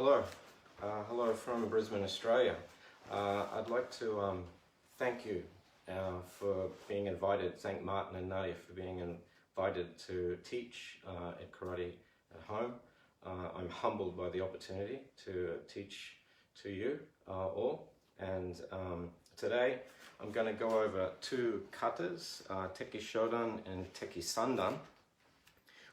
Hello, hello from Brisbane, Australia. I'd like to thank you for being invited, thank Martin and Nadia for being invited to teach at Karate at Home. I'm humbled by the opportunity to teach to you all, and today I'm going to go over two katas, Teki Shodan and Teki Sandan.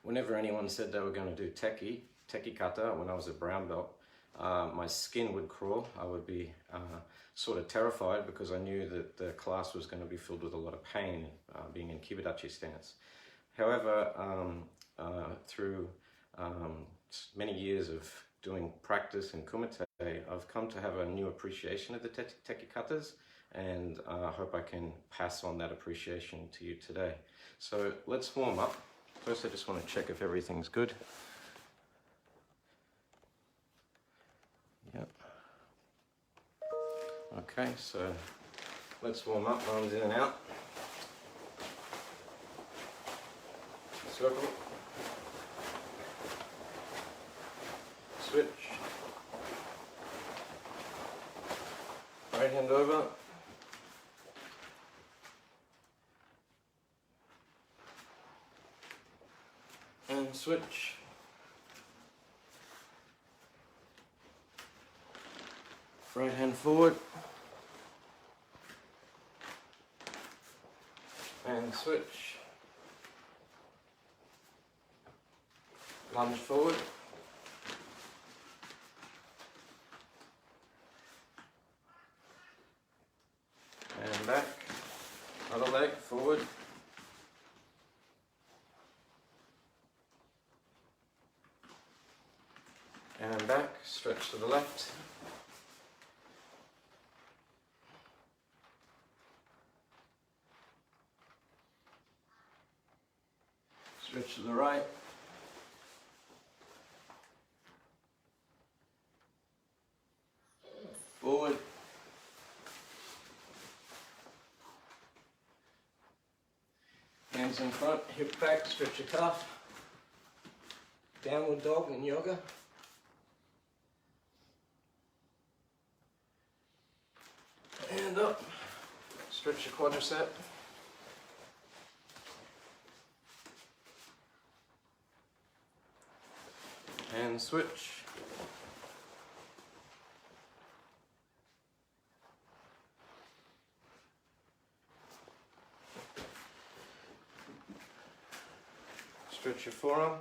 Whenever anyone said they were going to do Teki kata when I was a brown belt, my skin would crawl. I would be sort of terrified because I knew that the class was going to be filled with a lot of pain being in Kibadachi stance. However, through many years of doing practice in Kumite, I've come to have a new appreciation of the Teki katas, and I hope I can pass on that appreciation to you today. So let's warm up. First I just want to check if everything's good. Yep. Okay, so let's warm up, arms in and out. Circle. Switch. Right hand over. And switch. Right hand forward. And switch. Lunge forward. And back. Other leg forward. And back, stretch to the left. Stretch to the right. Forward. Hands in front, hip back, stretch your calf. Downward dog in yoga. Hand up, stretch your quadricep. And switch. Stretch your forearm.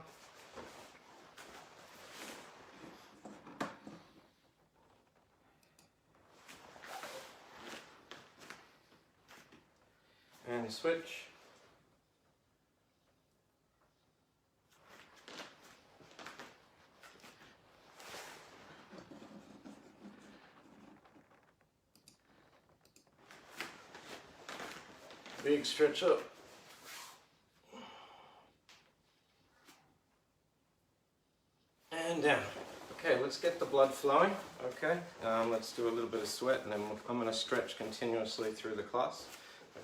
And switch. Big stretch up. And down. Okay, let's get the blood flowing. Okay, let's do a little bit of sweat, and then I'm going to stretch continuously through the class.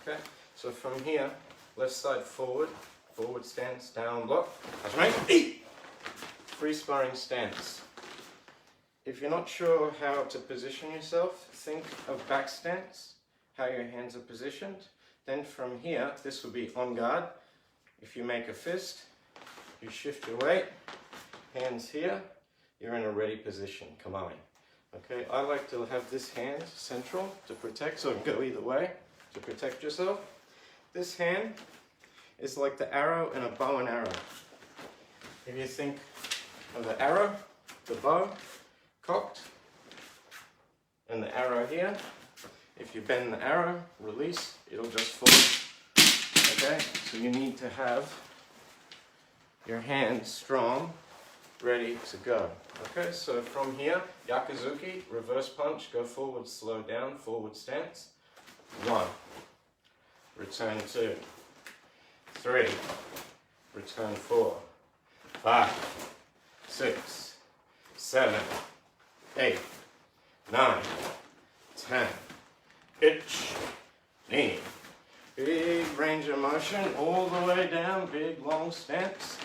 Okay, so from here, left side forward, forward stance, down block. Free sparring stance. If you're not sure how to position yourself, think of back stance, how your hands are positioned. Then from here, this will be on guard. If you make a fist, you shift your weight, hands here, you're in a ready position, kamae. Okay, I like to have this hand central to protect, so it can go either way, to protect yourself. This hand is like the arrow in a bow and arrow. If you think of the arrow, the bow, cocked, and the arrow here, if you bend the arrow, release, it'll just fall. Okay, so you need to have your hands strong, ready to go. Okay, so from here, Yakuzuki, reverse punch, go forward, slow down, forward stance. 1, return 2, 3, return 4, 5, 6, 7, 8, 9, 10. Hitch knee. Big range of motion all the way down, big long stance.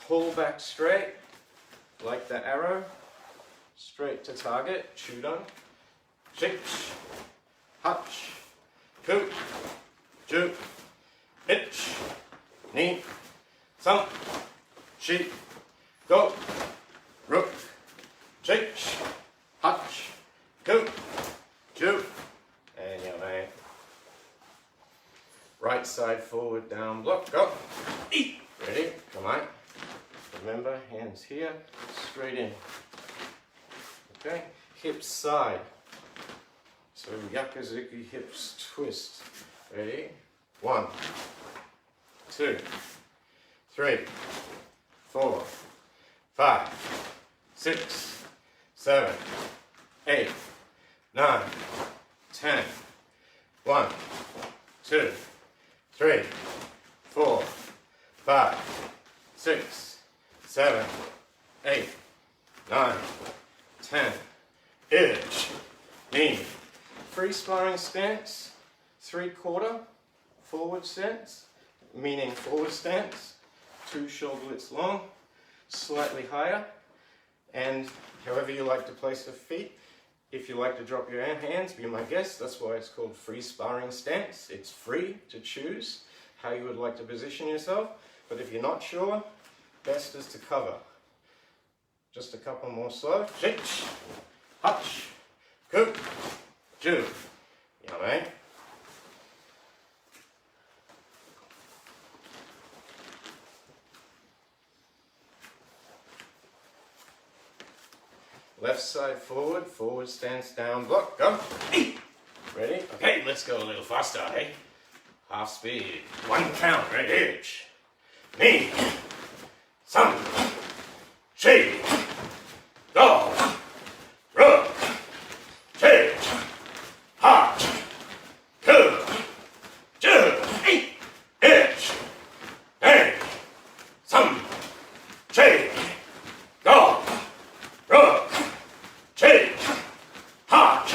Pull back straight, like the arrow, straight to target, chudan, hitch, hutch, coup, ju, hitch, knee, thump, sheep, go, rook, hitch, hutch, coup, ju, and your man. Right side forward, down, block, go, eat. Ready? Come on. Remember, hands here, straight in. Okay, hips side. So Yakuzuki hips twist. Ready? 1, 2, 3, 4, 5, 6, 7, 8, 9, 10. 1, 2, 3, 4, 5, 6, 7, 8, 9, 10. Hitch knee. Free sparring stance, 3/4 forward stance, meaning forward stance, 2 shoulderlets long, slightly higher, and however you like to place the feet. If you like to drop your hands, be my guest. That's why it's called free sparring stance. It's free to choose how you would like to position yourself, but if you're not sure, best is to cover. Just a couple more slow. Hitch, hutch, coup, ju. Yeah, mate. Left side forward, forward stance, down, block, go. Ready? Okay, let's go a little faster, hey? Half speed. 1 count, ready? Hitch, knee, thump, sheep, go, rook, hitch, hutch, coup, ju, hitch, knee, thump, sheep, go, rook, hitch, hutch,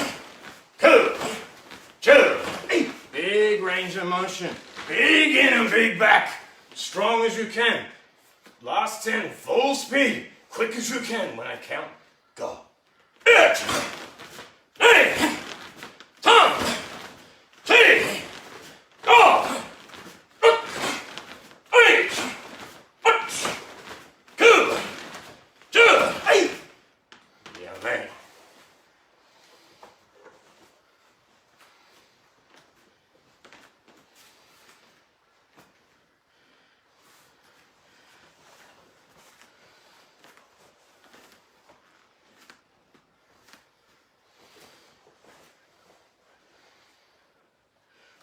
coup, ju. Big range of motion. Big in and big back. Strong as you can. Last 10, full speed. Quick as you can. When I count, go. Hitch, knee, thump, sheep, go, rook, hitch, hutch, coup, ju. Yeah, man.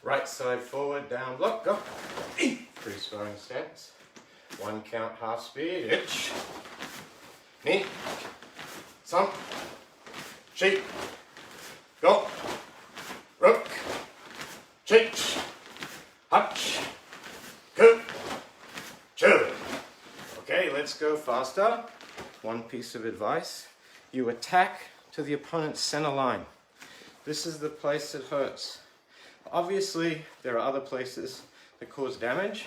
Right side forward, down, block, go. Free sparring stance. 1 count, half speed. Hitch, knee, thump, sheep, go, rook, hitch, hutch, coup, ju. Okay, let's go faster. One piece of advice. You attack to the opponent's center line. This is the place that hurts. Obviously, there are other places that cause damage,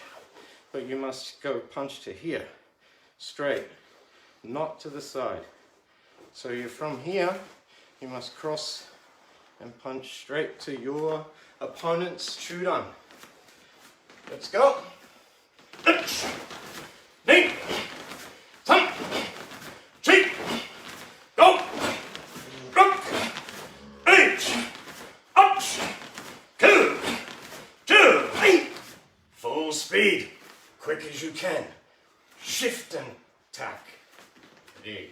but you must go punch to here, straight, not to the side. So you're from here, you must cross and punch straight to your opponent's chudan. Let's go. Hitch, knee, thump, sheep, go, rook, hitch, hutch, coup, ju. Full speed, quick as you can. Shift and tack. Ready.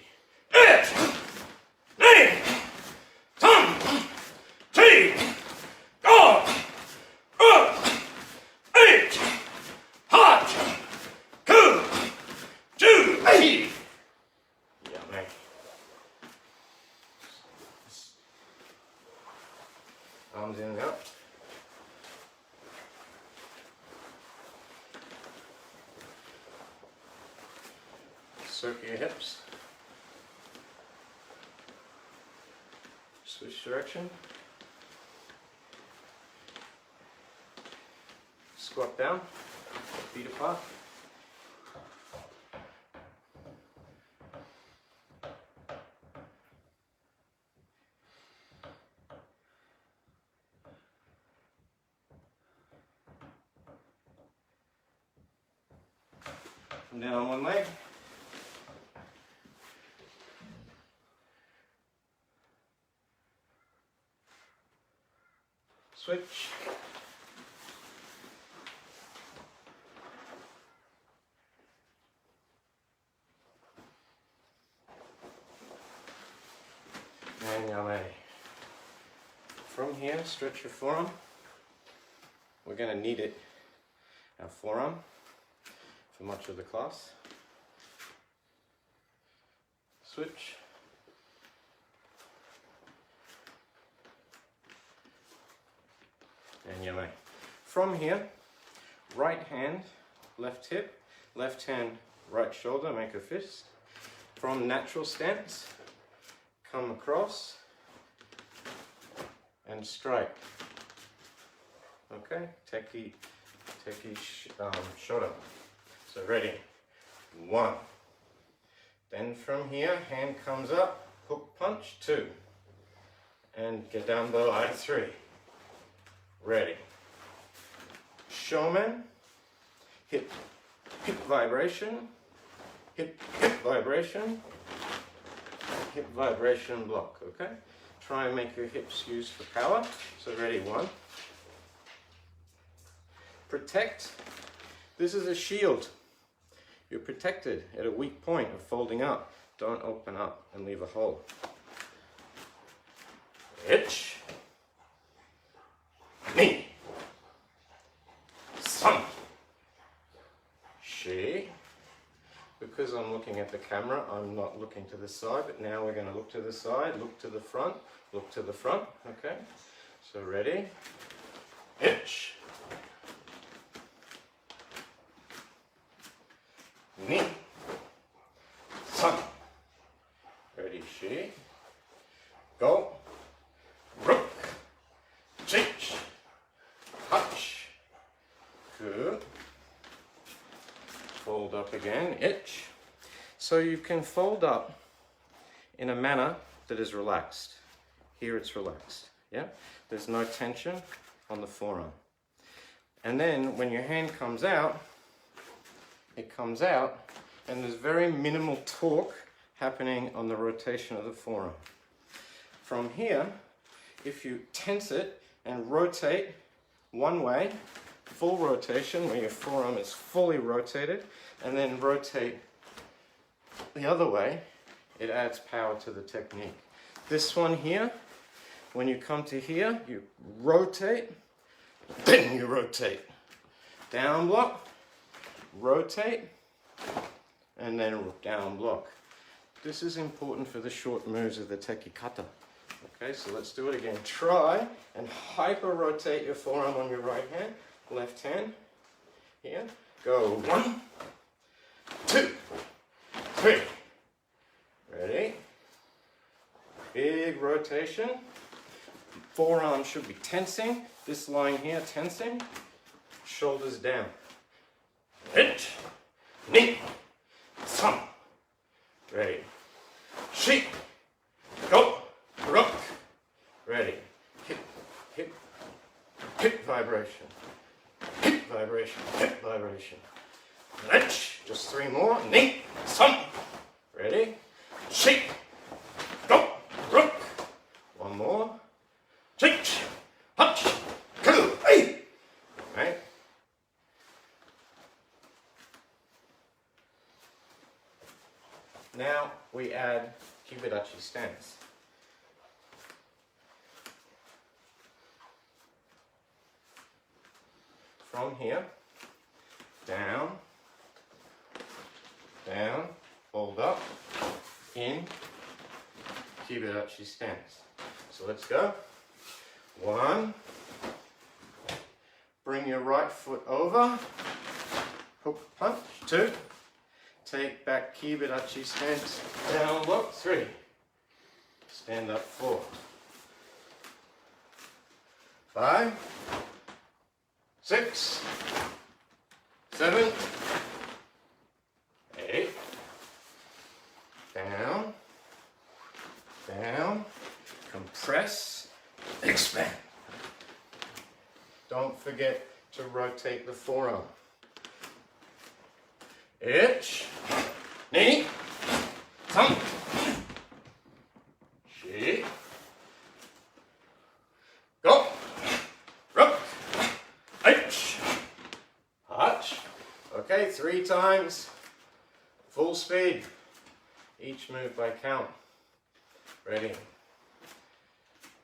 Hitch, knee, thump, sheep, go, rook, hitch, hutch, coup, ju. Yeah, man. Arms in and out. Circle your hips. Switch direction. Squat down, feet apart. Come down on one leg. Switch. And yummy. From here, stretch your forearm. We're going to need it, our forearm, for much of the class. Switch. And yummy. From here, right hand, left hip, left hand, right shoulder, make a fist. From natural stance, come across and strike. Okay, teki shoda. So ready, 1. Then from here, hand comes up, hook punch, 2. And get down below, 3. Ready. Showman, hip vibration, hip vibration, hip vibration block, okay? Try and make your hips use for power. So ready, 1. Protect. This is a shield. You're protected at a weak point of folding up. Don't open up and leave a hole. Hitch. Knee. Sun. She. Because I'm looking at the camera, I'm not looking to the side, but now we're going to look to the side, look to the front, look to the front, okay? So ready, hitch, knee, sun, ready, she, go, rook, change, touch, good. Fold up again, itch. So you can fold up in a manner that is relaxed. Here it's relaxed, yeah? There's no tension on the forearm. And then when your hand comes out, it comes out and there's very minimal torque happening on the rotation of the forearm. From here, if you tense it and rotate one way, full rotation where your forearm is fully rotated, and then rotate the other way, it adds power to the technique. This one here, when you come to here, you rotate, then you rotate. Down block, rotate, and then down block. This is important for the short moves of the teki kata. Okay, so let's do it again. Try and hyper rotate your forearm on your right hand. Left hand, here, go 1, 2, 3, ready, big rotation, forearm should be tensing, this line here tensing, shoulders down, hitch, knee, sun, ready, she, go, rook, ready, hip vibration. Hip vibration, hip vibration. Let's, just 3 more. Knee, sun. Ready? Shake. Go. Rook. 1 more. Shake. Hutch. Go. Hey. Right. Now we add Kibidachi stance. From here, down, down, fold up, in, Kibidachi stance. So let's go. 1, bring your right foot over, hook punch, 2, take back Kibidachi stance, down block, 3, stand up, 4, 5, 6, 7, 8, down, down, compress, expand. Don't forget to rotate the forearm. Hitch knee, thump, she, go, rook, hitch, hutch. Okay, 3 times, full speed, each move by count. Ready?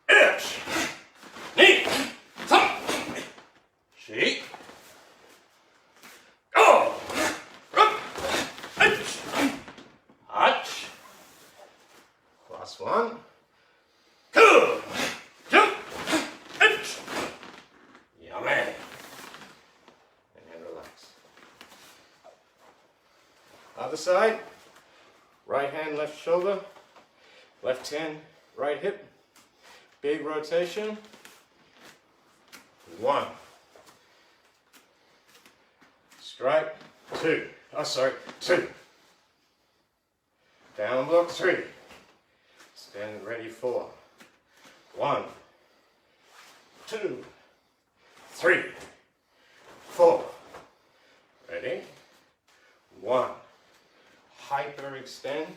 Hitch knee, thump, she, go, rook, hitch, hutch. Last one. Two, jump, hitch. Yummy. And relax. Other side. Right hand, left shoulder. Left hand, right hip. Big rotation. 1. Strike. 2. Oh, sorry. 2. Down block. 3. Stand ready. 4. 1, 2, 3, 4. Ready? 1. Hyper extend.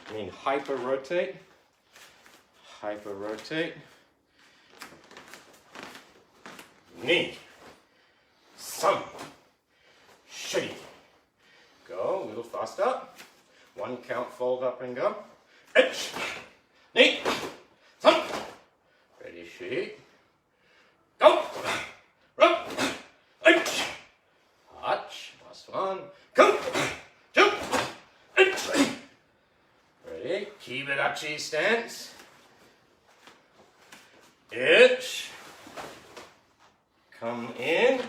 I mean hyper rotate. Hyper rotate. Knee. Thump. Shake. Go a little faster. 1 count, fold up and go. Hitch. Knee. Thump. Ready, shake. Go. Rook. Hitch. Hutch. Last one. Go. Jump. Hitch. Ready? Kiberachi stance. Hitch. Come in.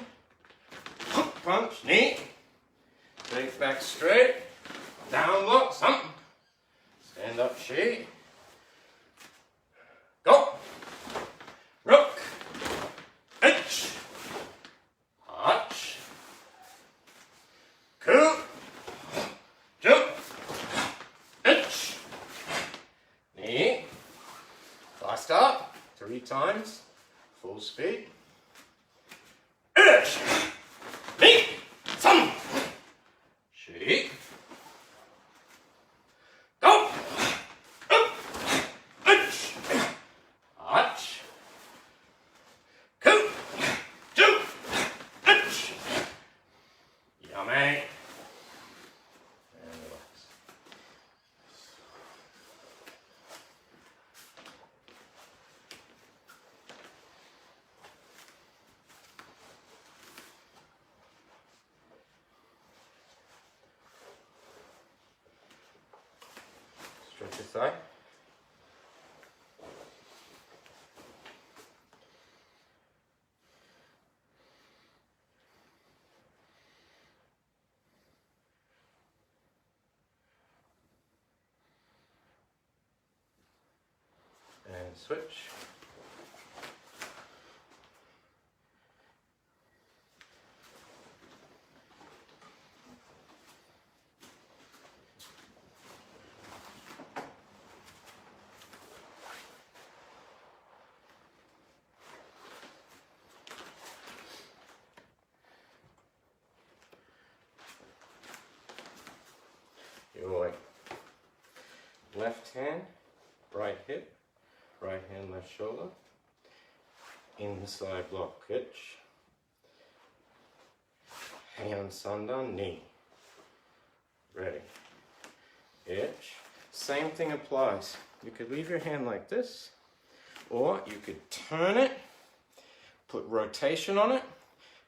Hook punch. Knee. Take back straight. Down lock. Thump. Stand up, shake. Go. Rook. Hitch. Hutch. Coup. Jump. Hitch. Knee. Fast up. 3 times. Full speed. Hitch. Knee. Thump. Shake. Go. Rook. Hitch. Hutch. Coup. Jump. Hitch. Yummy. And relax. Stretch your thigh. And switch. Your way. Left hand, right hip. Right hand, left shoulder. Inside block, hitch. Hand sundown, knee. Ready. Hitch. Same thing applies. You could leave your hand like this, or you could turn it, put rotation on it,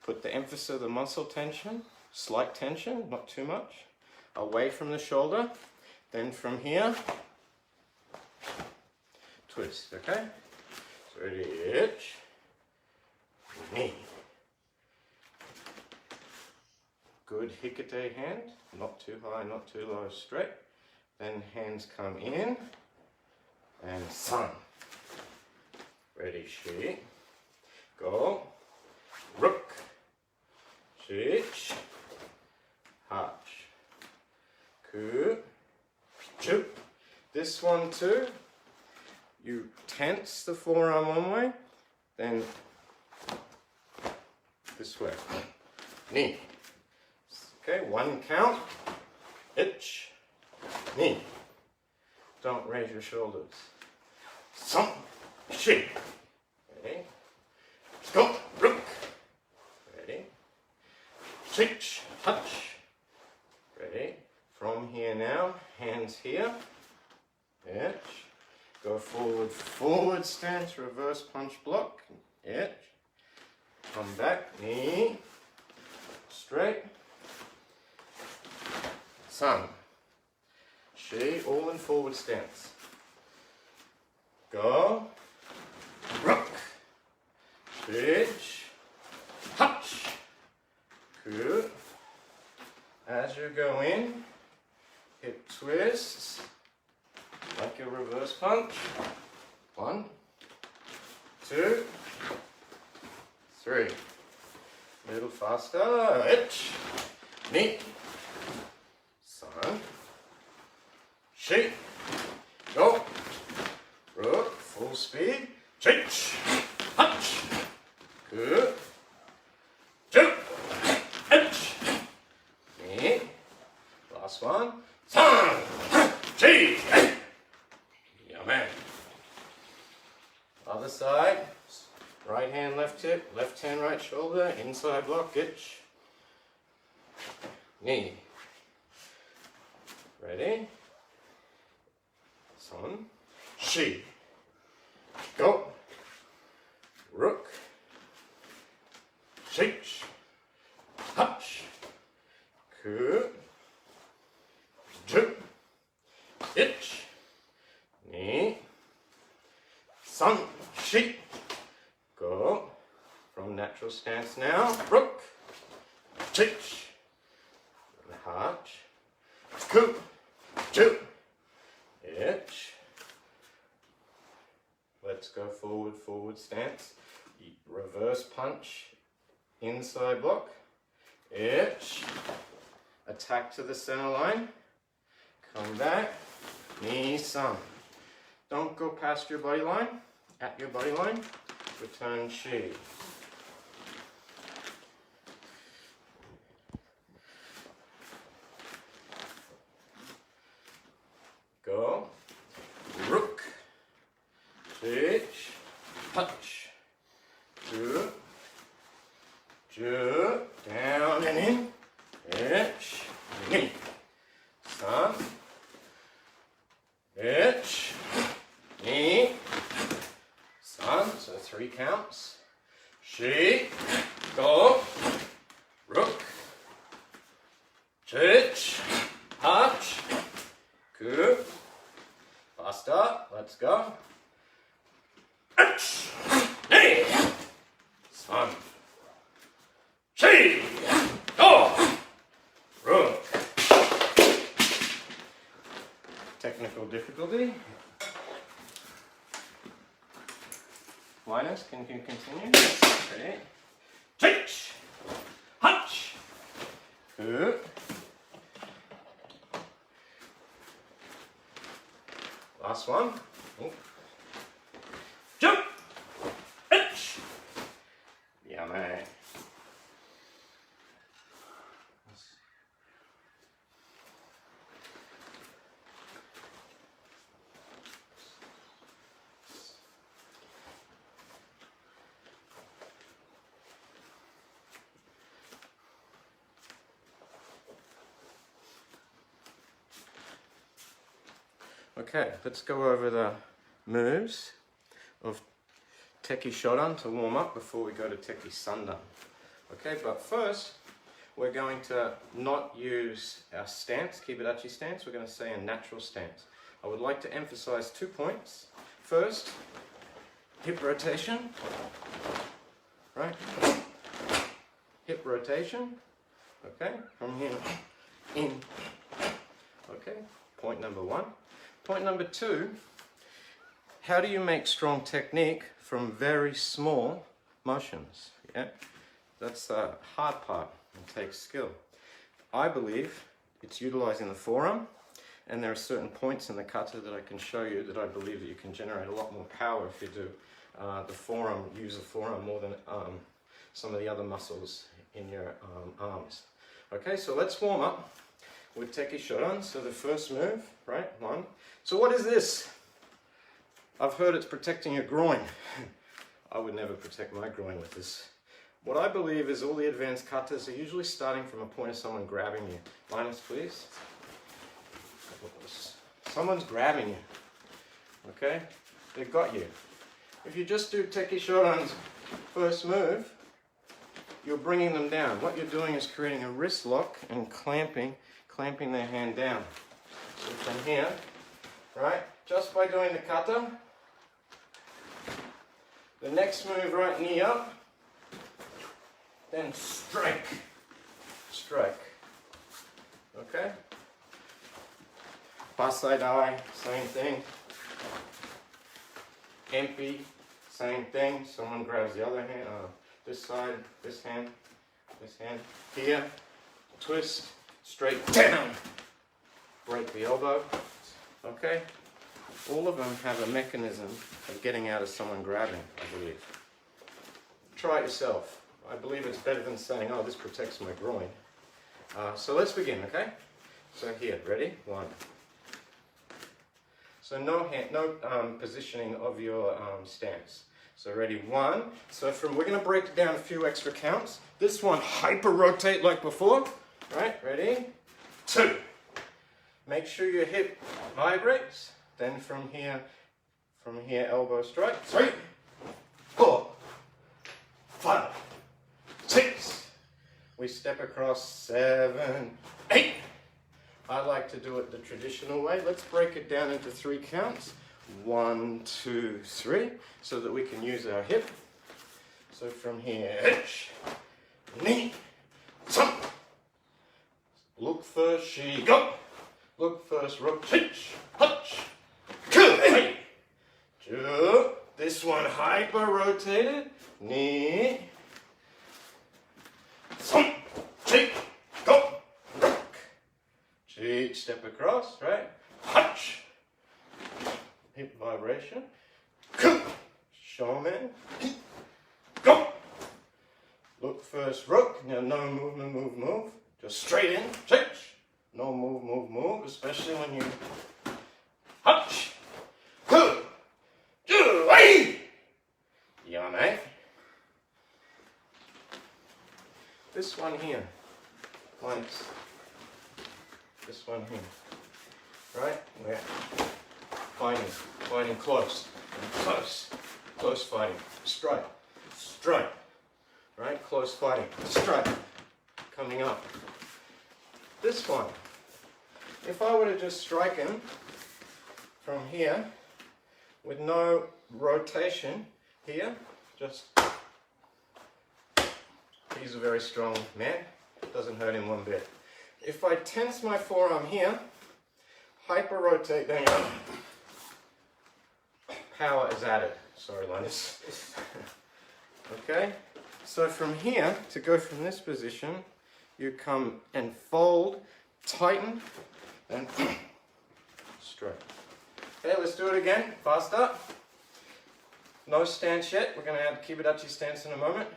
put the emphasis of the muscle tension, slight tension, not too much, away from the shoulder. Then from here, twist, okay? So ready, hitch, knee. Good hikite hand, not too high, not too low, straight. Then hands come in, and sun. Ready, she, go, rook, hitch, hutch, coup, choop. This one too, you tense the forearm one way, then this way. Knee, Okay, 1 count. Hitch knee. Don't raise your shoulders. Some shake. Ready? Go. Rook. Ready? Hitch. Touch. Ready? From here now. Hands here. Hitch. Go forward. Forward stance. Reverse punch block. Hitch. Come back. Knee. Straight. Sun. She. All in forward stance. Go. Rook. Hitch. Touch. Good. As you go in, hip twists, like your reverse punch. 1, 2, 3. A little faster. Hitch. Knee. Sun. She. Go. Rook. Full speed. Hitch. Touch. Good. 2. Hitch. Knee. Last one. Sun. She. Yeah, man. Other side. Right hand, left hip. Left hand, right shoulder. Inside block. Hitch. Knee. Ready? Sun. She. Go. Rook. Hitch. Touch. Good. 2. Hitch. Knee. Sun. She. Go. From natural stance now. Rook. Hitch. Arch. 2. 2. Hitch. Let's go forward, forward stance. Reverse punch. Inside block. Hitch. Attack to the center line. Come back. Knee, sun. Don't go past your body line. At your body line. Return she. Go. Rook. Hitch. Touch. 2. 2. Down and in. Hitch. Knee. Sun. Hitch. Knee. Sun. So 3 counts. She. Go. Rook. Hitch. Touch. Good. Faster. Let's go. Hitch. Knee. Sun. She. Go. Rook. Technical difficulty. Linus, can you continue? Ready? Hitch. Hunch. Good. Last one. Oh. Jump. Hitch. Yeah, man. Okay, let's go over the moves of Teki Shodan to warm up before we go to Teki Sandan. Okay, but first we're going to not use our stance, Kibadachi stance, we're going to say a natural stance. I would like to emphasize 2 points. First, hip rotation, right? Hip rotation, okay, from here in, okay, point number 1. Point number 2, how do you make strong technique from very small motions? Yeah, that's the hard part. It takes skill. I believe it's utilizing the forearm, and there are certain points in the kata that I can show you that I believe that you can generate a lot more power if you do the forearm, use the forearm more than some of the other muscles in your arms. Okay, so let's warm up with Teki Shodan. So the first move, right? 1. So what is this? I've heard it's protecting your groin. I would never protect my groin with this. What I believe is all the advanced katas are usually starting from a point of someone grabbing you. Linus, please. Someone's grabbing you. Okay? They've got you. If you just do Teki Shodan's first move, you're bringing them down. What you're doing is creating a wrist lock and clamping their hand down. So from here, right, just by doing the kata, the next move, right knee up, then strike. Strike. Okay? Pasai dai, same thing. Empty, same thing. Someone grabs the other hand, this side, this hand, here, twist, straight down, break the elbow, okay? All of them have a mechanism of getting out of someone grabbing, I believe. Try it yourself. I believe it's better than saying, oh, this protects my groin. So let's begin, okay? So here, ready? 1. So no positioning of your stance. So ready, 1. So we're going to break it down a few extra counts. This one, hyper rotate like before. Right, ready? 2. Make sure your hip vibrates. Then from here, elbow strike. 3, 4, 5, 6. We step across 7, 8. I like to do it the traditional way. Let's break it down into 3 counts. 1, 2, 3, so that we can use our hip. So from here, hitch, knee, thump. Look first, she go. Look first, rook, hitch, hutch, two, hey. 2. This one hyper rotated, knee, thump, cheek, go, rook. Cheek, step across, right? Hutch. Hip vibration. Showman. Go. Look first, rook. Now no movement, move. Just straight in. Change. No move. Especially when you hutch. Yeah, mate. This one here. Once. This one here. Right? We're fighting close. Close fighting. Strike. Right? Close fighting. Strike. Coming up. This one. If I were to just strike him from here with no rotation here, just, he's a very strong man. Doesn't hurt him one bit. If I tense my forearm here, hyper rotate, then power is added. Sorry, Linus. Okay, so from here, to go from this position, you come and fold, tighten, and straight. Okay, let's do it again, faster. No stance yet, we're going to have Kibidachi stance in a moment.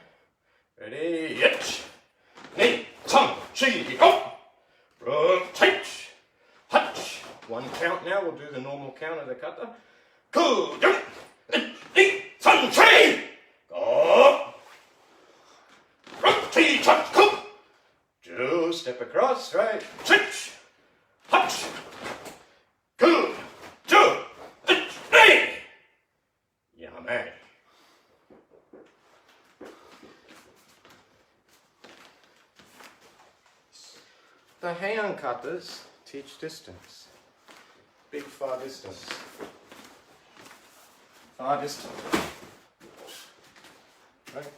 Ready, hitch, knee, tongue, chi, go, rotate, hutch. 1 count now, we'll do the normal count of the kata. Go, step across, right? Switch, hutch, go, yeah, man. The Heian katas teach distance. Big far distance. Far distance. Right?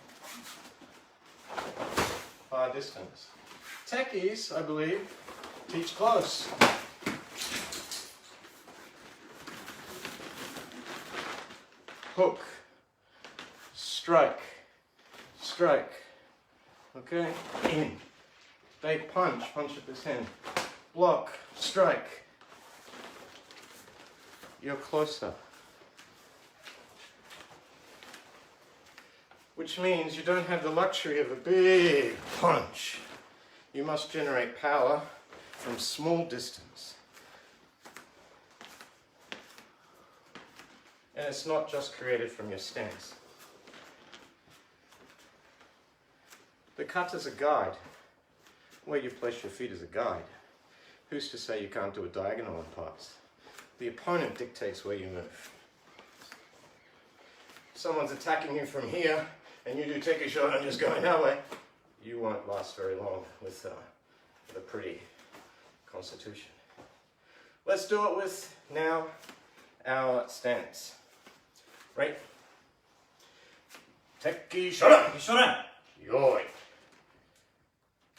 Far distance. Tekis, I believe, teach close. Hook. Strike. Okay? In. They punch at this end. Block. Strike. You're closer. Which means you don't have the luxury of a big punch. You must generate power from small distance. And it's not just created from your stance. The kata's a guide. Where you place your feet is a guide. Who's to say you can't do a diagonal in parts? The opponent dictates where you move. If someone's attacking you from here, and you do take a shot and just going that way, you won't last very long with a pretty constitution. Let's do it with now our stance. Right? Teki shora. Yoi.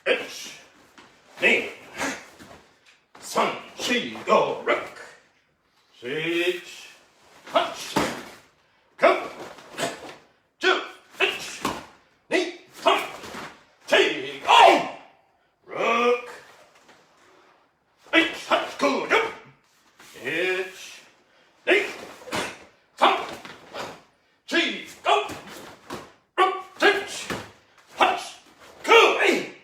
Hitch Knee. Sun, shi, go, rook. Hitch. Punch. Come. Two. Hitch. Knee. Thump. Take. Oh. Rook. Hitch. Punch. Go. Jump. Hitch. Knee. Thump. Cheese. Go. Rook. Hitch. Punch. Go. Hey.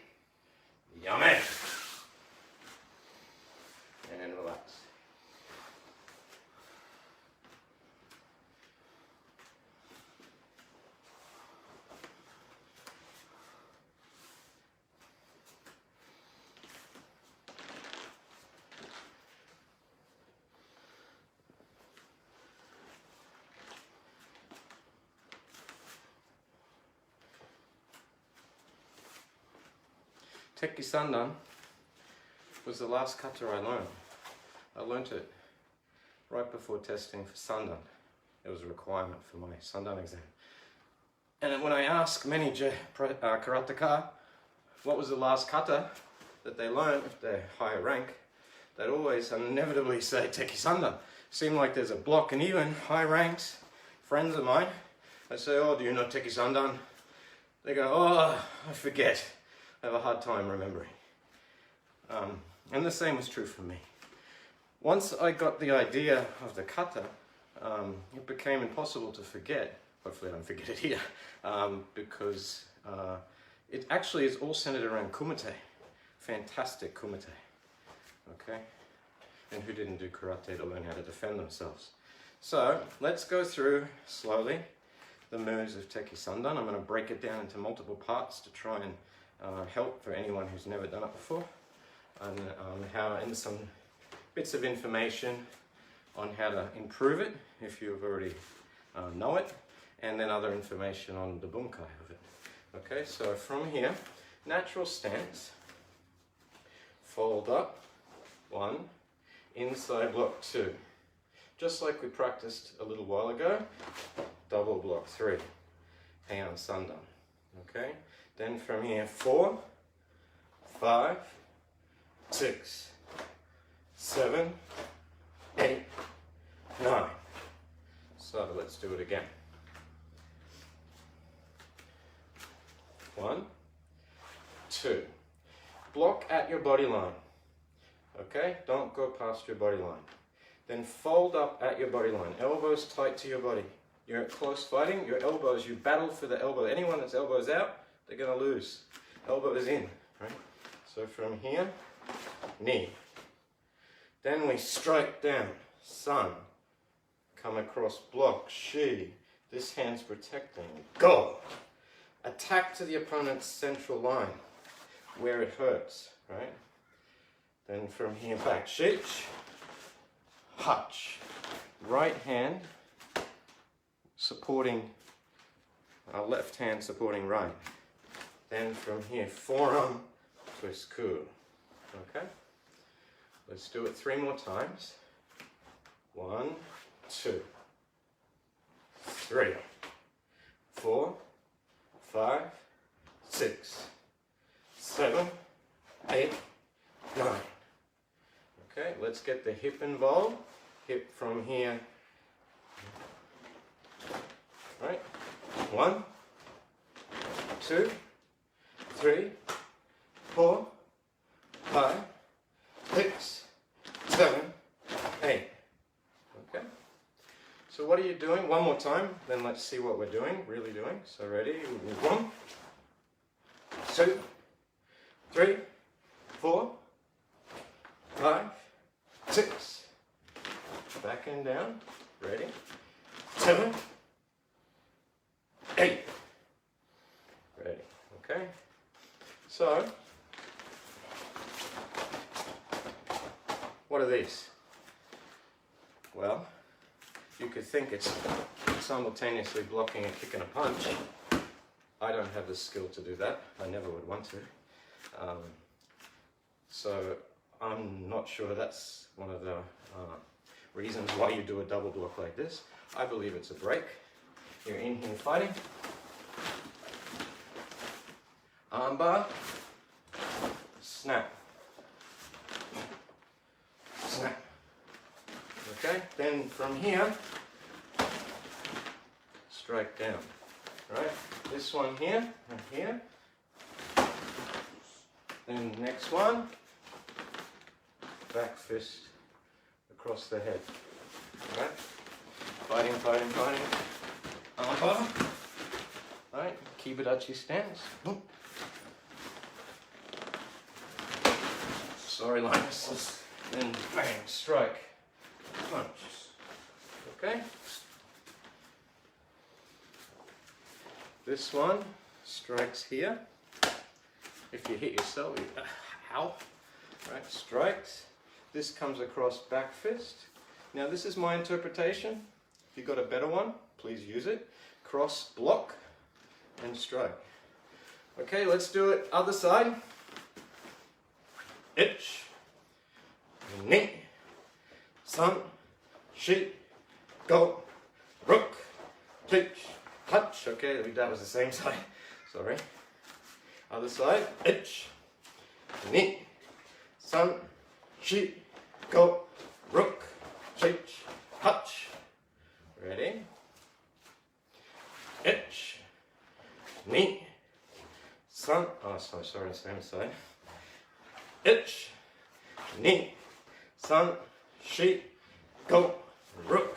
Yummy. And relax. Teki Sandan was the last kata I learned. I learnt it right before testing for Sandan. It was a requirement for my Sandan exam. And when I ask many karateka what was the last kata that they learned, if they're higher rank, they'd always inevitably say Teki Sandan. Seemed like there's a block, and even high ranks, friends of mine, I say, oh, do you know Teki Sandan? They go, oh, I forget. I have a hard time remembering. And the same was true for me. Once I got the idea of the kata, it became impossible to forget. Hopefully I don't forget it here, because it actually is all centered around kumite. Fantastic kumite. Okay? And who didn't do karate to learn how to defend themselves? So let's go through slowly the moves of Teki Sandan. I'm going to break it down into multiple parts to try and help for anyone who's never done it before, and some bits of information on how to improve it if you've already know it, and then other information on the bunkai of it. Okay, so from here, natural stance, fold up, 1, inside block 2. Just like we practiced a little while ago, double block 3, Heian Sandan. Okay, then from here, 4, 5, 6, 7, 8, 9. So let's do it again. 1, 2. Block at your body line. Okay, don't go past your body line. Then fold up at your body line. Elbows tight to your body. You're at close fighting, your elbows, you battle for the elbow. Anyone that's elbows out, they're going to lose. Elbows in, right? So from here, knee. Then we strike down, sun. Come across block, shi. This hand's protecting, go. Attack to the opponent's central line, where it hurts, right? Then from here back, shich, hutch. Right hand supporting, left hand supporting right. Then from here, forearm, twist ku. Okay? Let's do it 3 more times. 1, 2, 3, 4, 5, 6, 7, 8, 9. Okay, let's get the hip involved. Hip from here. Right? 1, 2, 3, 4, 5, 6, 7, 8. Okay? So what are you doing? One more time, then let's see what we're doing, really doing. So ready? 1, 2, 3, 4, 5, 6. Back and down. Ready? 7, 8. Ready. Okay. So, what are these? Well, you could think it's simultaneously blocking a kick and a punch. I don't have the skill to do that. I never would want to. So I'm not sure that's one of the reasons why you do a double block like this. I believe it's a break. You're in here fighting. Armbar. Snap. Snap. Okay, then from here, strike down. Right, this one here and here. Then next one, back fist across the head. Right, fighting, fighting, fighting. Armbar. Right, Kibaduchi stance. Sorry, Linus. Then bang, strike, punch. Okay. This one strikes here. If you hit yourself, ow. Right, strikes. This comes across back fist. Now this is my interpretation. If you've got a better one, please use it. Cross, block, and strike. Okay, let's do it other side. Hitch, knee, sun, sheet, go, rook, hitch, touch. Okay, that was the same side. Sorry. Other side. Hitch, knee, sun, sheet, go, rook, hitch, touch. Ready? Hitch, knee, sun. Oh, sorry, same side. Hitch, knee, sun, sheet, go, rook,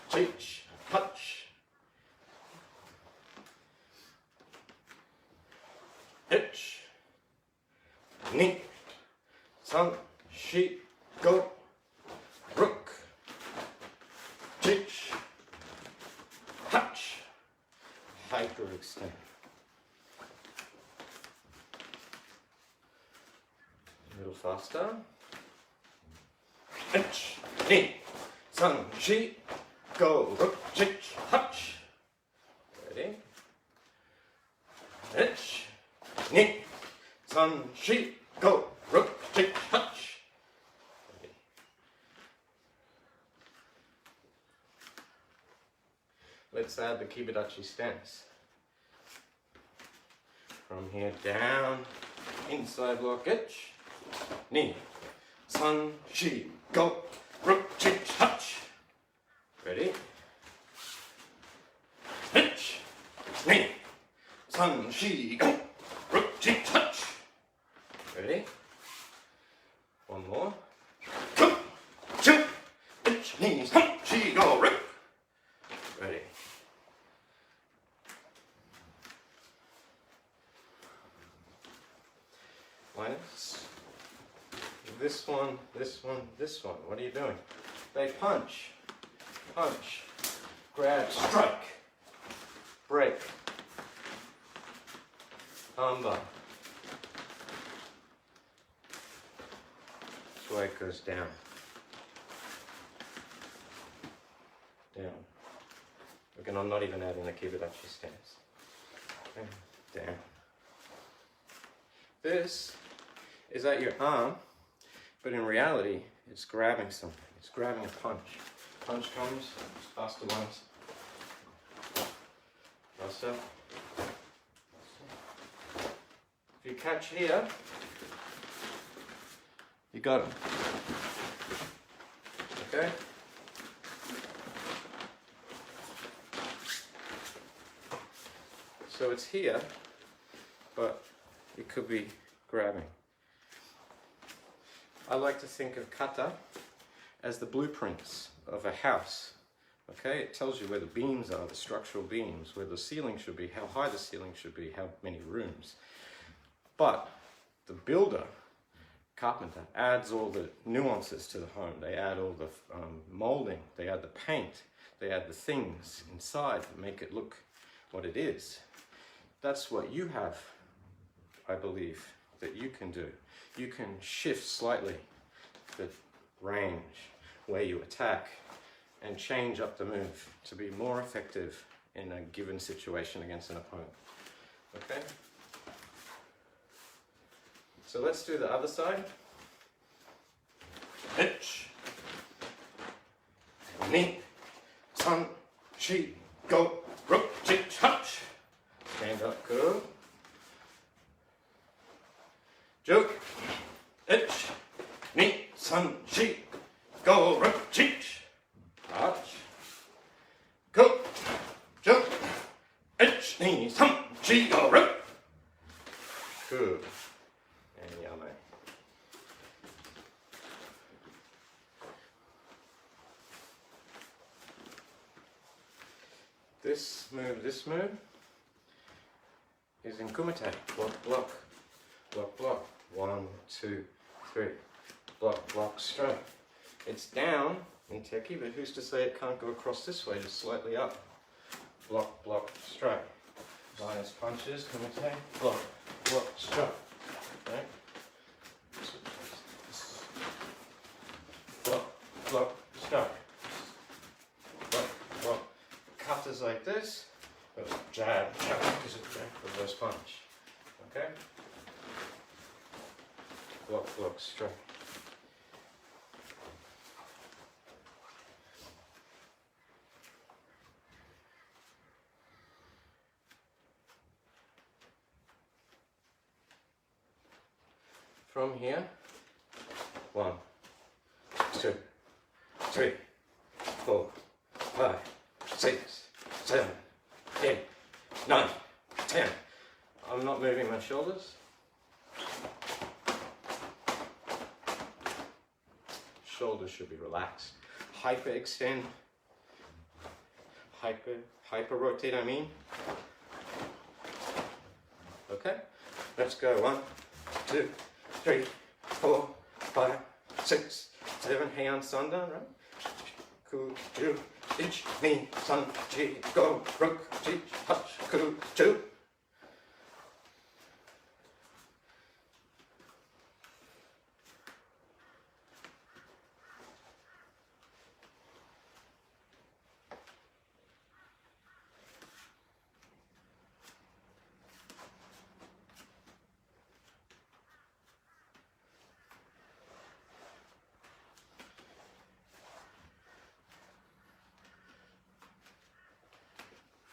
hitch, touch. Hitch, knee, sun, sheet, go, rook, hitch, touch. Hyperextend. A little faster. Hitch, knee, sun, sheet, go, rook, hitch, touch. Ready? Hitch, knee, sun, sheet, go, rook, hitch, touch. Ready. Let's add the Kibaduchi stance. From here down, inside block, hitch, knee, sun, sheet, go, rook, hitch, touch. Ready? Hitch, knee, sun, sheet, go, rook, hitch, touch. Ready? One more. Come, two, hitch, knee, sun, sheet, go, rook. Ready? Linus. This one, this one, this one. What are you doing? They punch, punch, grab, strike, break, armbar. This way it goes down, down. Again, I'm not even adding the Kibaduchi stance. Okay. Down. This is at your arm, but in reality, it's grabbing something. It's grabbing a punch. Punch comes, faster ones. Faster. If you catch here, you got him. Okay? So it's here, but it could be grabbing. I like to think of kata as the blueprints of a house. Okay, it tells you where the beams are, the structural beams, where the ceiling should be, how high the ceiling should be, how many rooms. But the builder carpenter adds all the nuances to the home. They add all the molding, they add the paint, they add the things inside that make it look what it is. That's what you have, I believe, that you can do. You can shift slightly the range where you attack and change up the move to be more effective in a given situation against an opponent. Okay? So let's do the other side. Hitch Knee, Sun, Chi, Go, Rook, Hitch, Hutch. Stand up, go. Joke, Hitch Knee, Sun, Chi, Go, Rook, Hitch, Hutch. Go, Joke, Hitch Knee, Sun, Chi, Go, Rook. Good. And yummy. This move is in kumite. Block, block, block, block. 1, 2, 3. Block, block, straight. It's down in teki, but who's to say it can't go across this way, just slightly up. Block, block, straight. Minus punches, kumite, block, block, straight. Right? Block, block, straight. Block, block. Cutters like this. Jab, jab, because it's a reverse punch. Okay? Block, block, straight. From here, 1, 2, 3, 4, 5, 6, 7, 8, 9, 10. I'm not moving my shoulders. Shoulders should be relaxed. Hyper extend. Hyper rotate, I mean. Okay, let's go. 1, 2, 3, 4, 5, 6, 7. Heian Sanda, right? Ku, ju, ich, ni, san, chi, go, rook, chi, hutch, ku, ju.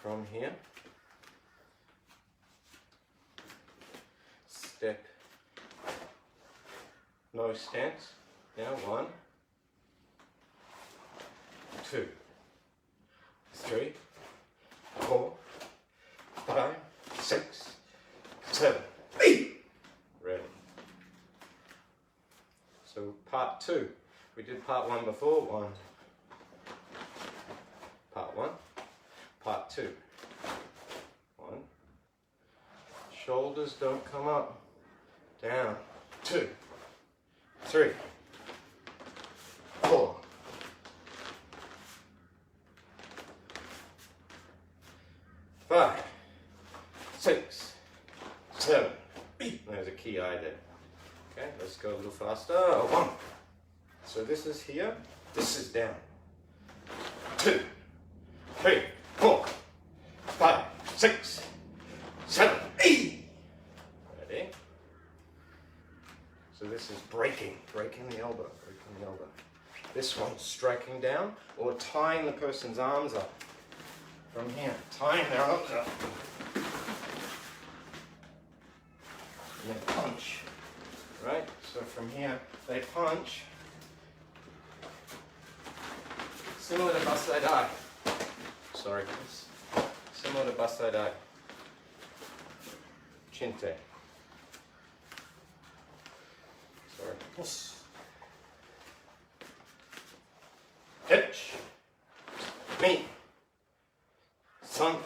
From here, step, no stance. Now 1, 2, 3, 4, 5, 6, 7, 8. Ready. So part 2. We did part 1 before. 1. Part 1. Part 2. 1. Shoulders don't come up. Down. 2, 3, 4. 5, 6, 7, 8. There's a key eye there. Okay, let's go a little faster. 1. So this is here. This is down. 2, 3, 4, 5, 6, 7, 8. Ready? So this is breaking the elbow, breaking the elbow. This one's striking down or tying the person's arms up. From here, tying their arms up. And then punch. Right? So from here, they punch. Similar to Basai Dai. Sorry, guys. Similar to Basai Dai. Chinte. Sorry. Hitch. Knee. Sun.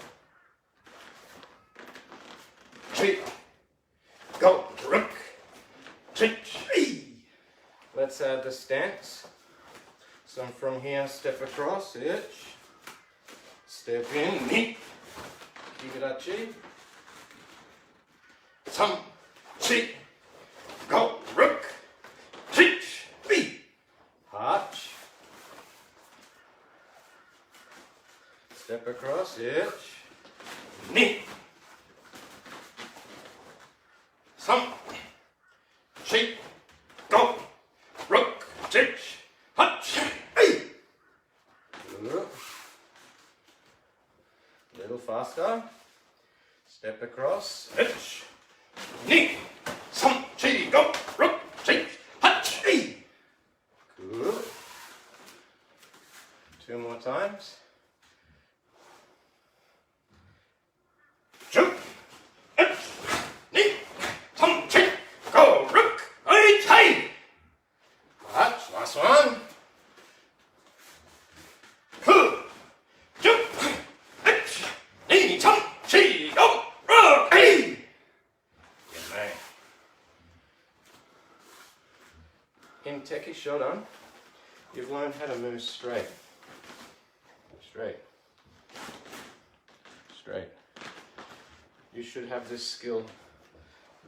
Chi. Go. Rook. Hitch. let's add the stance. So from here, step across, hitch, step in, knee, kibirachi, some, chi, go, rook, hitch, B, hatch, step across, hitch, knee, some, chi, go, rook, hitch, hatch, A. Little faster. Step across, hitch, knee, some, chi, go, rook, hitch, hatch, A. Good. 2 more times. Jump, hitch, knee, some, chi, go, rook, hitch, A. Hatch, last one. Cool. Jump, hitch, knee, some, chi, go, rook, A. Good man. In Teki Shodan, you've learned how to move straight. Straight. Straight. You should have this skill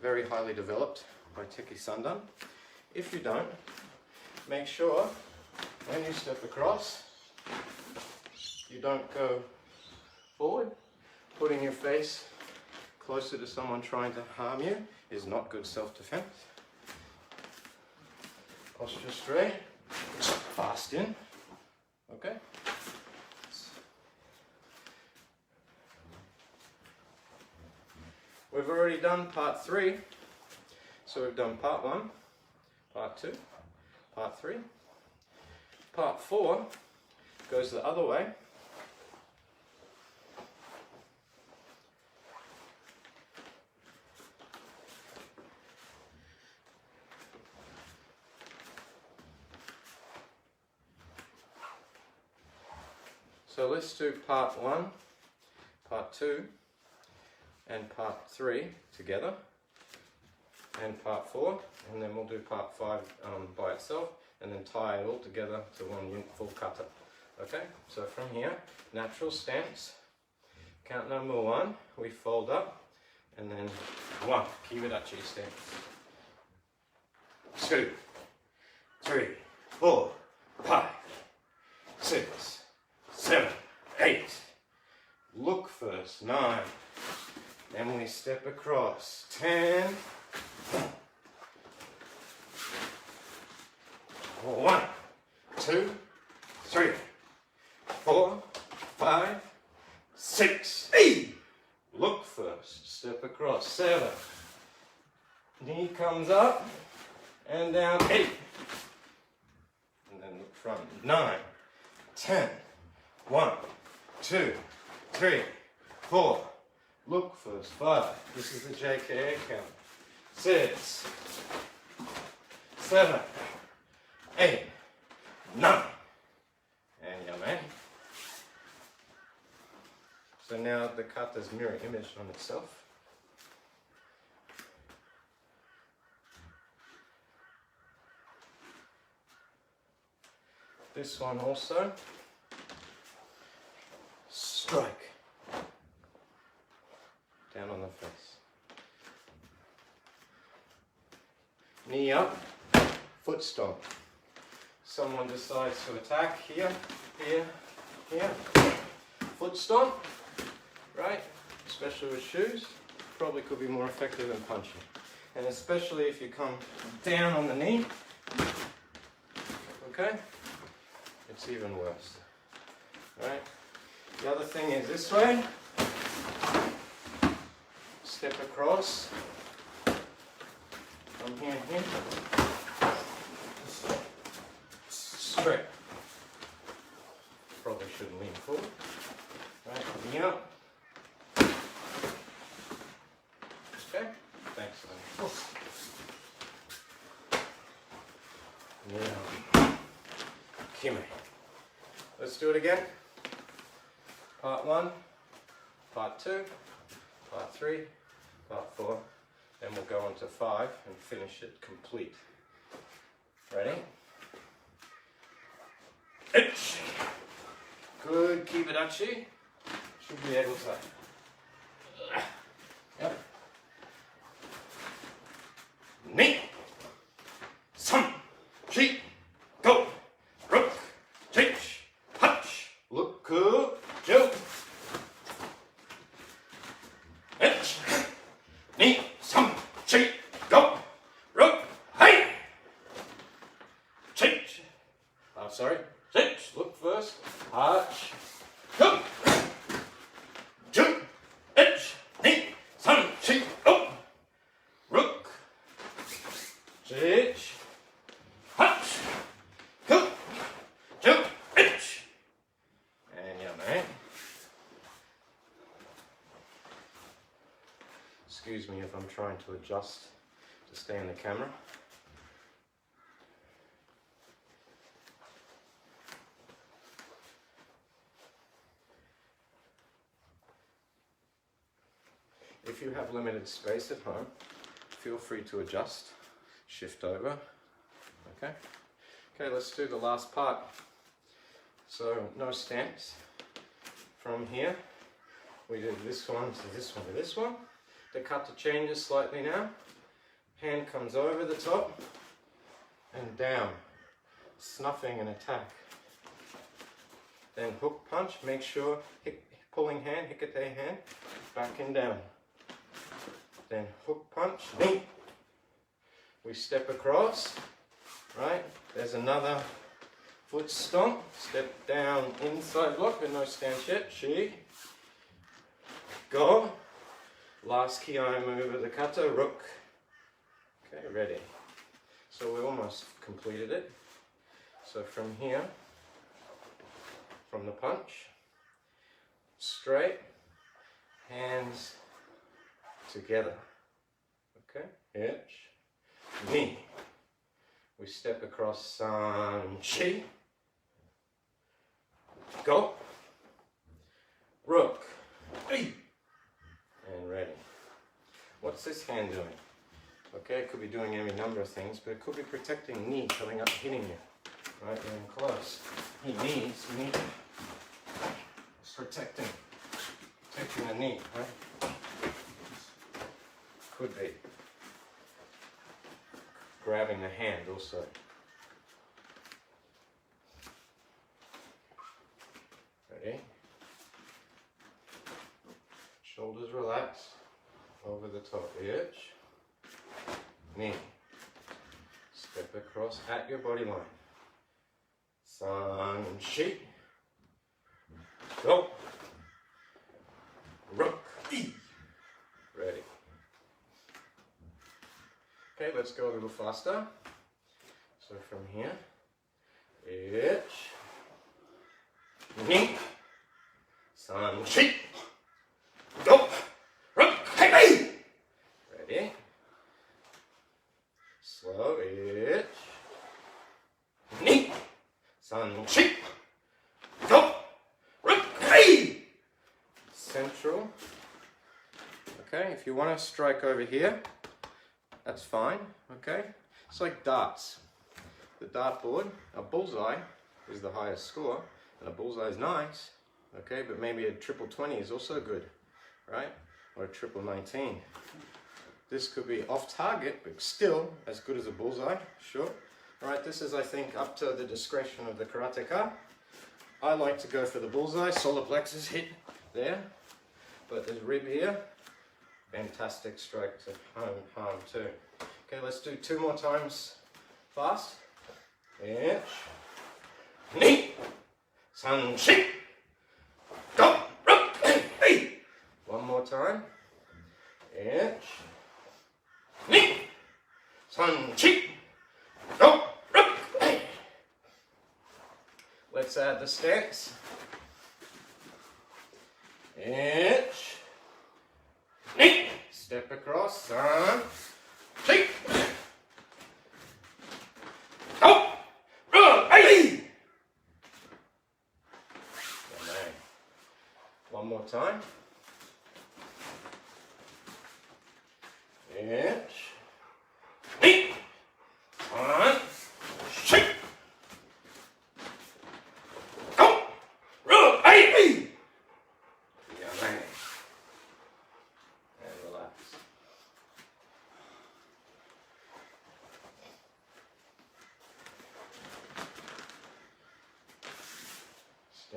very highly developed by Teki Sandan. If you don't, make sure when you step across, you don't go forward. Putting your face closer to someone trying to harm you is not good self-defense. Posture straight, fast in, okay? We've already done part 3, so we've done part 1, part 2, part 3. Part 4 goes the other way. So let's do part 1, part 2, and part 3 together, and part 4, and then we'll do part 5 by itself, and then tie it all together to one full kata. Okay, so from here, natural stance, count number 1, we fold up, and then 1, kibirachi stance, 2, 3, 4, 5, 6, 7, 8, look first, 9, then we step across, 10, 1, 2, 3, 4, 5, 6, 8, look first, step across, 7, knee comes up, and down, 8, and then look front, 9, 10, 1, 2, 3, 4, look first, 5, this is the JKA count, 6, 7, 8, 9, and your man. So now the kata's mirror image on itself. This one also. Strike. Down on the face. Knee up, foot stomp. Someone decides to attack here, here, here. Foot stomp, right? Especially with shoes, probably could be more effective than punching. And especially if you come down on the knee, okay? It's even worse, right? The other thing is this way. Step across. From here, here. Straight. Probably shouldn't lean forward. Right, knee up. Okay, thanks. Now, Kime. Let's do it again. Part 1, part 2, part 3, part 4, then we'll go on to 5 and finish it complete. Ready? Hitch. Good, keep it actually. Should be able to. Yep. Knee. Sun. Sheep. Go. Rook. Hitch. Hutch. Look cool. Jump. Hitch. Knee. Sun. Sheep. Go. Rook. Hey. Hitch. Sorry. Hitch. Look first. Hutch. Go. Jump. Hitch. Knee. Sun. Sheep. Go. Rook. Hitch. Hutch. Go. Jump. Hitch. And yeah, mate. Excuse me if I'm trying to adjust to stay in the camera. If you have limited space at home, feel free to adjust, shift over, okay? Okay, let's do the last part. So, no stance. From here, we do this one to this one to this one. The kata changes slightly now. Hand comes over the top and down, snuffing an attack. Then hook punch, make sure, pulling hand, hikate hand, back and down. Then hook punch, boom. We step across, right? There's another foot stomp, step down, inside block, and no stance yet, she, go. Last kiai move of the kata, rook. Okay, ready. So we almost completed it. So from here, from the punch, straight, hands together. Okay, hitch, knee. We step across san, chi, go, rook, and ready. What's this hand doing? Okay, it could be doing any number of things, but it could be protecting knee coming up and hitting you. Right, you're in close. He needs knee. It's protecting the knee, right? Could be grabbing the hand also. Ready? Shoulders relaxed. Over the top edge. Knee. Step across at your body line. San, chi. Go. Rook. Ready. Okay, let's go a little faster. So from here, hitch, knee, san, chi, go, rook, hey, ready, slow, hitch, knee, san, chi, go, rook, hey, central. Okay, if you want to strike over here, that's fine, okay? It's like darts. The dartboard, a bullseye is the highest score, and a bullseye is nice, okay? But maybe a triple 20 is also good, right? Or a triple 19. This could be off target, but still as good as a bullseye, sure. Right, this is, I think, up to the discretion of the karateka. I like to go for the bullseye, solar plexus hit there, but there's rib here. Fantastic strike to harm too. Okay, let's do 2 more times fast. Hitch, knee, san, chi, go, rook, hey. 1 more time. Hitch, knee, san, chi, go, rook, hey. Let's add the stance. Hitch, knee, step across, san, chi, go, rook, hey. 1 more time. Hitch, knee, san, chi,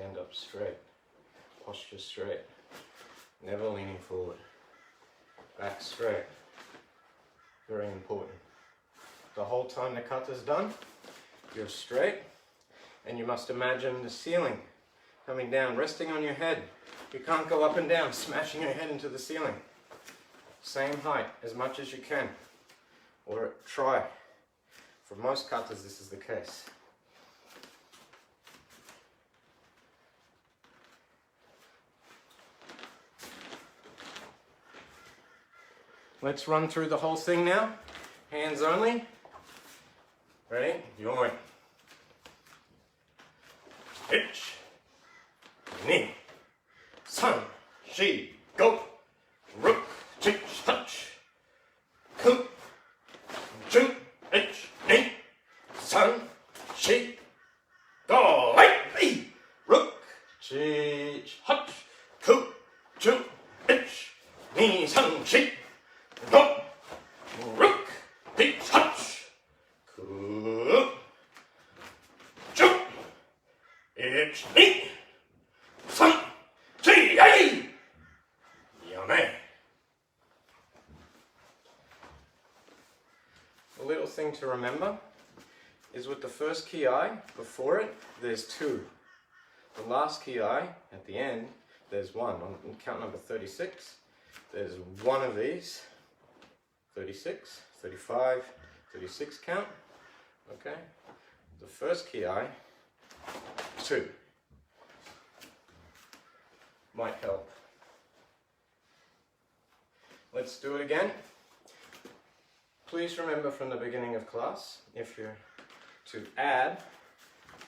Stand up straight. Posture straight. Never leaning forward. Back straight. Very important. The whole time the kata's done, you're straight, and you must imagine the ceiling coming down, resting on your head. You can't go up and down, smashing your head into the ceiling. Same height, as much as you can. Or try. For most katas, this is the case. Let's run through the whole thing now. Hands only. Ready? Yoin. Hitch Knee. San, Shi, Go. Rook, Hitch, Touch. Ku, Ju, Hitch, Knee. San, Shi, Go. Hey, Rook, Hitch, Touch. Ku, Ju, Hitch, Knee, San, Shi. Go. Rook, Hitch, Touch. Ku, Ju, Hitch, Knee. San, Shi, hey. Yummy. A little thing to remember is with the first ki before it, there's two. The last ki at the end, there's one. On count number 36, there's one of these. 36, 35, 36 count. Okay. The first ki, two. Might help. Let's do it again. Please remember from the beginning of class, if you're to add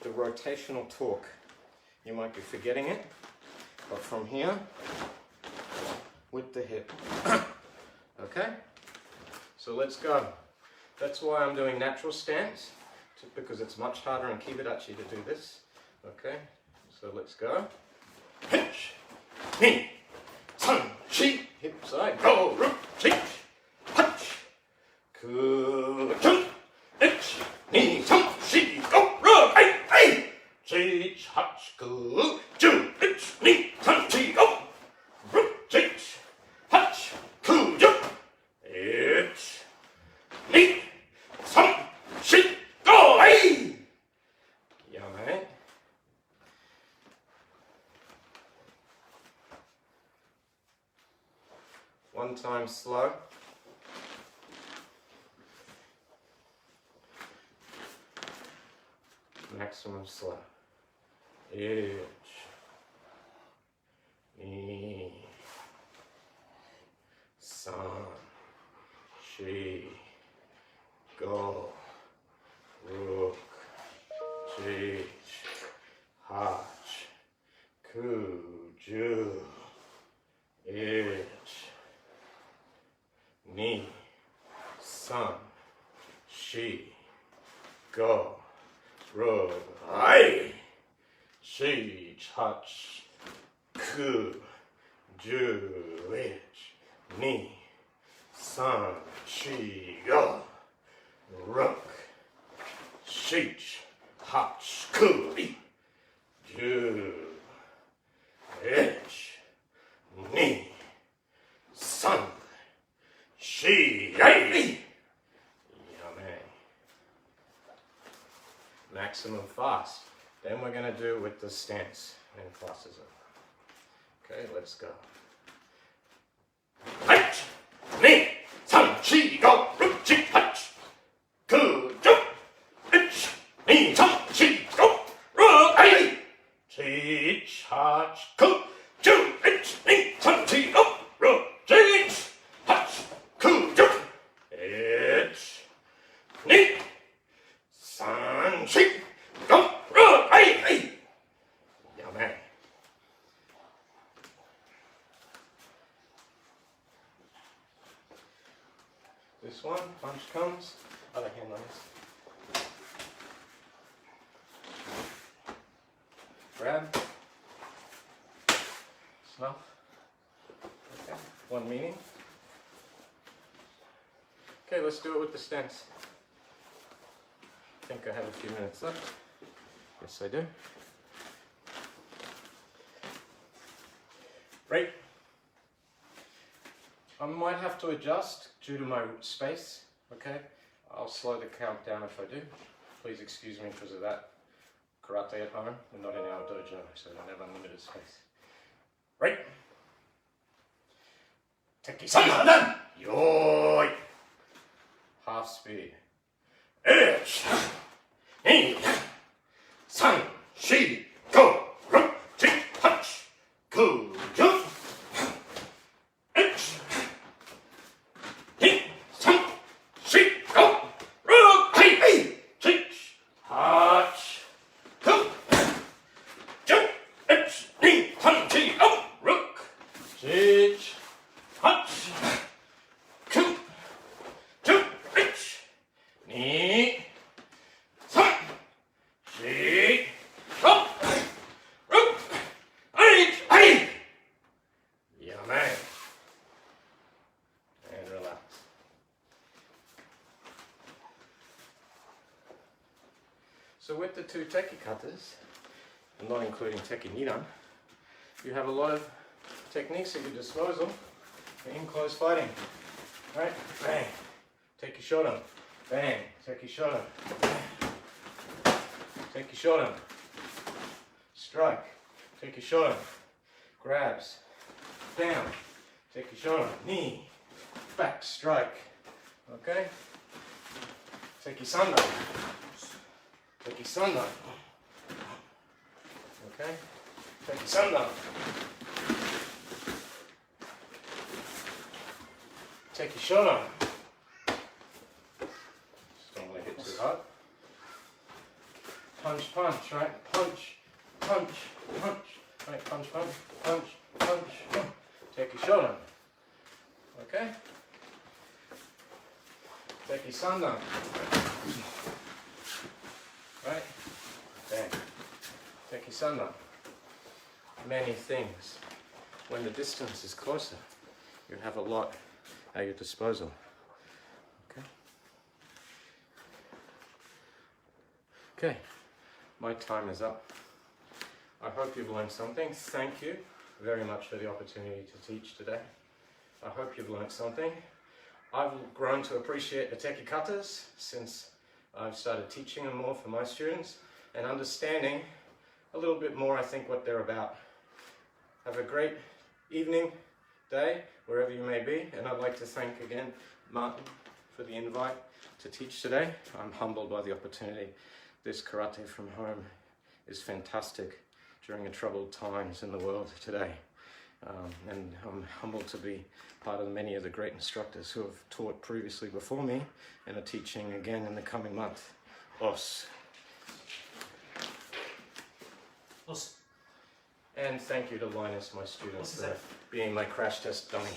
the rotational torque. You might be forgetting it, but from here, with the hip. Okay? So let's go. That's why I'm doing natural stance, because it's much harder in Kibidachi to do this. Okay? So let's go. Hitch, knee, san, shi, hip side, go, root, hitch, touch, ku, jump, hitch, knee, san, shi, go, root, hey, hey, hitch, touch, ku, jump, hitch, knee, san, shi, go, root, hitch, touch, ku, jump, hitch, knee, san, shi, go, hey. Yummy. One time slow. Maximum slow. Hitch. Knee. San. Shi. Go. Rook. Hitch. Hatch. Ku. Ju. Hitch. Knee, san, shi, go, ro, ai, shi, touch, ku, ju, hitch, knee, san, shi, go, rook, shich, hatch, ku, ju, hitch, knee, san, she, hey! Yummy. Maximum fast. Then we're going to do with the stance when class is over. Okay, let's go. Hitch, knee, san, shi, go, root, chi, hitch, ku, jump, hitch, knee, san, shi, go, root, hey! Hitch, hatch, ku, ju, hitch, knee, san, shi, go, root, hitch, hatch, ku, jump, hitch, knee, san, shi, go, root, hey, hey. Yummy. This one, punch comes, other hand on this. Grab, snuff. Okay, one meaning. Okay, let's do it with the stance. I think I have a few minutes left. Yes, I do. Right. I might have to adjust due to my space, okay? I'll slow the count down if I do. Please excuse me because of that. Karate at home, we're not in our dojo, so we don't have unlimited space. Right. Teki-san, yoi. Half speed. Hitch Knee, san, shi, go, ro, chi, punch, go, jump. Hitch Knee, san, shi, go, ro, hey, hey, teach, touch, go, jump. Hitch Knee, san, shi, go, rook, teach, touch, go, jump. Hitch Knee, san, shi, go, rook, hey, hey. Yeah, man. And relax. So with the two teki katas, and not including teki nidan, you have a lot of techniques at your disposal for in-close fighting. Right? Bang. Teki shodan. Bang. Teki shodan. Teki shodan. Strike. Teki shodan. Grabs. Down. Teki shodan. Knee. Back. Strike. Okay? Teki sanda. Teki sanda. Okay? Teki sanda. Teki shodan. Just don't want to hit too hard. Punch, punch, right? Punch, punch, punch. Right, punch, punch, punch, punch, punch. Teki shodan. Okay? Teki sanda. Right? Bang. Teki sanda. Many things. When the distance is closer, you have a lot at your disposal. Okay? Okay, my time is up. I hope you've learned something. Thank you very much for the opportunity to teach today. I hope you've learned something. I've grown to appreciate the teki katas since I've started teaching them more for my students and understanding a little bit more, I think, what they're about. Have a great evening, day, wherever you may be, and I'd like to thank again Martin for the invite to teach today. I'm humbled by the opportunity. This karate from home is fantastic during the troubled times in the world today. And I'm humbled to be part of many of the great instructors who have taught previously before me and are teaching again in the coming month. Os. Os. And thank you to Linus, my student, for being my crash test dummy.